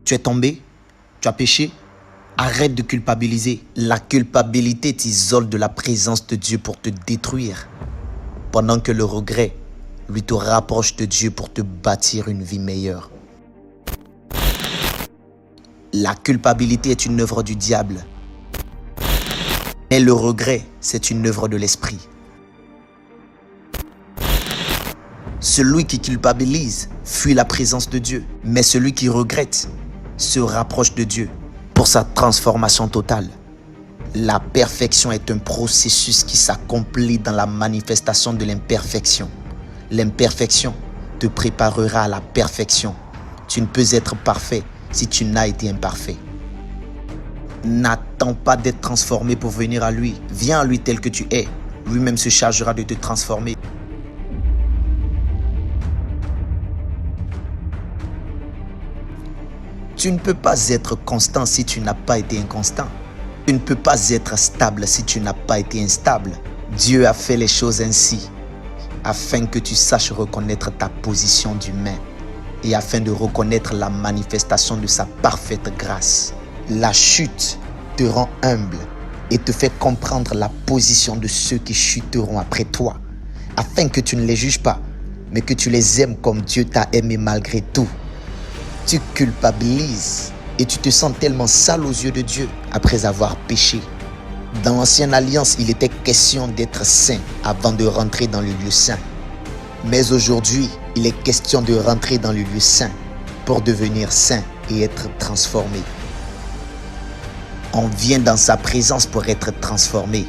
Tu es tombé? Tu as péché? Arrête de culpabiliser. La culpabilité t'isole de la présence de Dieu pour te détruire, pendant que le regret, lui, te rapproche de Dieu pour te bâtir une vie meilleure. La culpabilité est une œuvre du diable, mais le regret, c'est une œuvre de l'esprit. Celui qui culpabilise fuit la présence de Dieu, mais celui qui regrette se rapproche de Dieu pour sa transformation totale. La perfection est un processus qui s'accomplit dans la manifestation de l'imperfection. L'imperfection te préparera à la perfection. Tu ne peux être parfait si tu n'as été imparfait. N'attends pas d'être transformé pour venir à lui. Viens à lui tel que tu es. Lui-même se chargera de te transformer. Tu ne peux pas être constant si tu n'as pas été inconstant. Tu ne peux pas être stable si tu n'as pas été instable. Dieu a fait les choses ainsi, afin que tu saches reconnaître ta position d'humain et afin de reconnaître la manifestation de sa parfaite grâce. La chute te rend humble et te fait comprendre la position de ceux qui chuteront après toi, afin que tu ne les juges pas, mais que tu les aimes comme Dieu t'a aimé malgré tout. Tu culpabilises et tu te sens tellement sale aux yeux de Dieu après avoir péché. Dans l'ancienne alliance, il était question d'être saint avant de rentrer dans le lieu saint. Mais aujourd'hui, il est question de rentrer dans le lieu saint pour devenir saint et être transformé. On vient dans sa présence pour être transformé.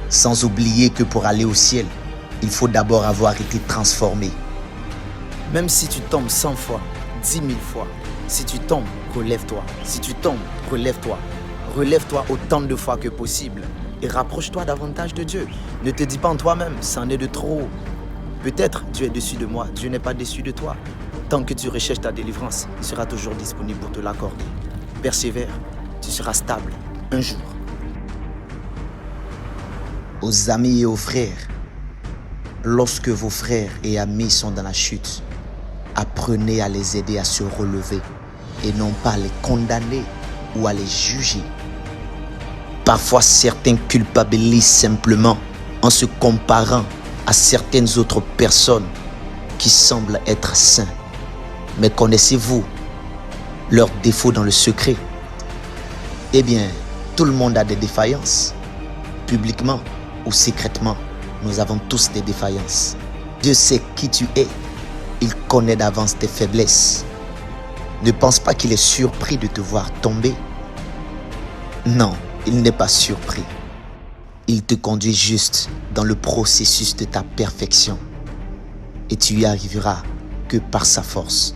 Sans oublier que pour aller au ciel, il faut d'abord avoir été transformé. Même si tu tombes 100 fois, 10 000 fois, si tu tombes, relève-toi. Si tu tombes, relève-toi. Relève-toi autant de fois que possible et rapproche-toi davantage de Dieu. Ne te dis pas en toi-même, c'en est de trop. Peut-être Dieu est déçu de moi, Dieu n'est pas déçu de toi. Tant que tu recherches ta délivrance, il sera toujours disponible pour te l'accorder. Persévère, tu seras stable un jour. Aux amis et aux frères, lorsque vos frères et amis sont dans la chute, apprenez à les aider à se relever et non pas à les condamner ou à les juger. Parfois, certains culpabilisent simplement en se comparant à certaines autres personnes qui semblent être saints. Mais connaissez-vous leurs défauts dans le secret? Eh bien, tout le monde a des défaillances. Publiquement ou secrètement, nous avons tous des défaillances. Dieu sait qui tu es. Il connaît d'avance tes faiblesses. Ne pense pas qu'il est surpris de te voir tomber. Non, il n'est pas surpris. Il te conduit juste dans le processus de ta perfection. Et tu y arriveras que par sa force.